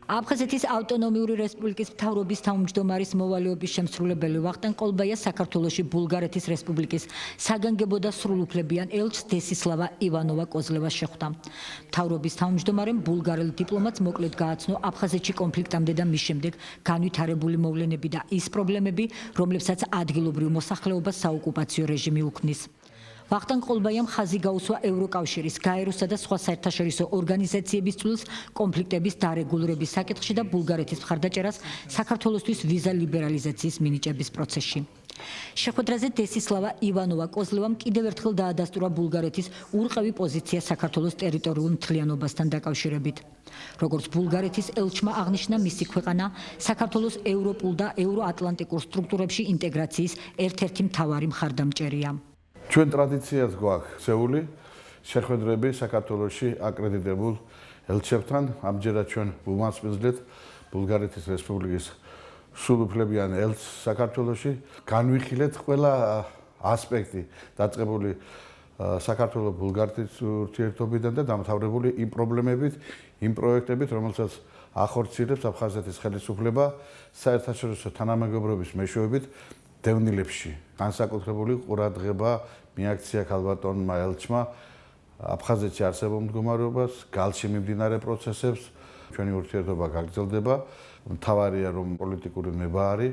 აფხაზეთის ავტონომიური რესპუბლიკის მთავრობის თავმჯდომარის მოვალეობის შემსრულებელი ვახტანგ ყოლბაია საქართველოში ბულგარეთის რესპუბლიკის საგანგებო და სრულუფლებიან ელჩს დესისლავა ივანოვა კოზლევას შეხვდა. მთავრობის თავმჯდომარემ ბულგარელ დიპლომატს მოკლედ გააცნო აფხაზეთში კონფლიქტამდე და მის შემდეგ განვითარებული მოვლენები და ის პრობლემები, რომლებსაც ადგილობრივ მოსახლეობას საოკუპაციო რეჟიმი უქმნის. ვახტანგ ყოლბაიამ ხაზი გაუსვა ევროკავშირის, გაეროსა და სხვა საერთაშორისო ორგანიზაციების წვლილს კონფლიქტების დარეგულირების საკითხში და ბულგარეთის მხარდაჭერას საქართველოსთვის ვიზა ლიბერალიზაციის მინიჭების პროცესში. შეხვედრაზე დესისლავა ივანოვა კოზლევამ კიდევ ერთხელ დაადასტურა ბულგარეთის ურყევი პოზიცია საქართველოს ტერიტორიულ მთლიანობასთან დაკავშირებით. როგორც ბულგარეთის ელჩმა აღნიშნა, მისი ქვეყანა საქართველოს ევროპულ და ევროატლანტიკურ სტრუქტურებში ინტეგრაციის ერთ-ერთი მთავარი მხარდამჭერია. ჩვენ ტრადიციას გვაქვს სეული შეხვედრები საქართველოში აკრედიტებულ ელჩებთან. ამჯერად ჩვენ ვუმასპინძლეთ ბულგარეთის რესპუბლიკის სრულუფლებიან ელჩს საქართველოში. განვიხილეთ ყველა ასპექტი დაწყებული საქართველო-ბულგარეთის ურთიერთობიდან და დამთავრებული იმ პრობლემებით, იმ პროექტებით, რომელსაც ახორციელებს აფხაზეთის ხელისუფლება საერთაშორისო თანამეგობრობის მეშვეობით დევნილებში. განსაკუთრებული ყურადღება მიაქცია ქალბატონმა ელჩმა აფხაზეთში არსებულ მდგომარეობას, გალში მიმდინარე პროცესებს. ჩვენი ურთიერთობა გაგრძელდება. მთავარია რომ პოლიტიკური ნებაარი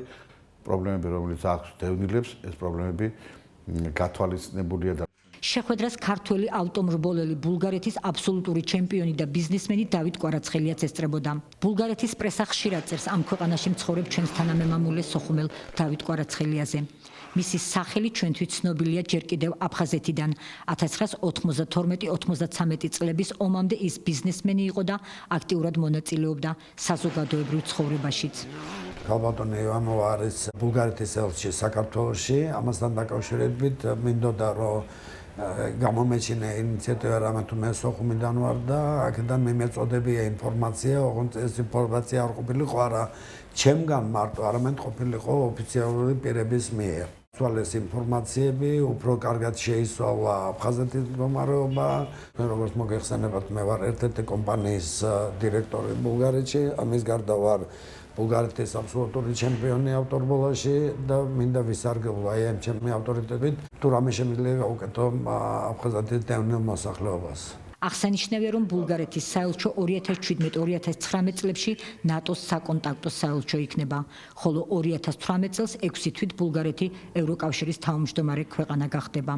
პრობლემები, რომელიც აქვს დევნილებს, ეს პრობლემები გათვალისწინებულია და შეხვედრას ქართველი ავტომრბოლელი ბულგარეთის აბსოლუტური ჩემპიონი და ბიზნესმენი დავით კვარაცხელიაც ესწრებოდა. ბულგარეთის პრესა ხშირად წერს ამ ქვეყანაში მცხოვრებ ჩვენს თანამემამულე სოხუმელ დავით კვარაცხელიაზე. მისი სახელი ჩვენთვის ცნობილია ჯერ კიდევ აფხაზეთიდან. 1992-93 წლების ომამდე ის ბიზნესმენი იყო და აქტიურად მონაწილეობდა საზოგადოებრივ ცხოვრებაშიც. ქალბატონი ივანოვა არის ბულგარეთის ელჩი საქართველოში. ამასთან დაკავშირებით მინდოდა რომ გამომეჩინე ინიციატივა რამე თუ მე სოხუმიდან ვარ და აქედან მიმეწოდებია ინფორმაცია, ოღონდ ეს ინფორმაცია არ ყოფილიყო არა ჩემგან მარტო, არამედ ყოფილიყო ოფიციალური პირების მიერ. ეს ინფორმაციები უფრო კარგად შეისწავლა აფხაზეთის მდგომარეობა. როგორც მოგეხსენებათ, მე ვარ ერთ-ერთი კომპანიის დირექტორი ბულგარეთში, ამის გარდა ვარ ბულგარეთის აბსოლუტური ჩემპიონი ავტორბოლაში და მინდა ვისარგებლო აი ამ ჩემი ავტორიტეტით, თუ რამე შემიძლია გავუკეთო აფხაზეთის დევნილ მოსახლეობას. აღსანიშნავია, რომ ბულგარეთის საელჩო 2017-2019 წლებში ნატოს საკონტაქტო საელჩო იქნება, ხოლო 2018 წელს 6 თვით ბულგარეთი ევროკავშირის თავმჯდომარე ქვეყანა გახდება.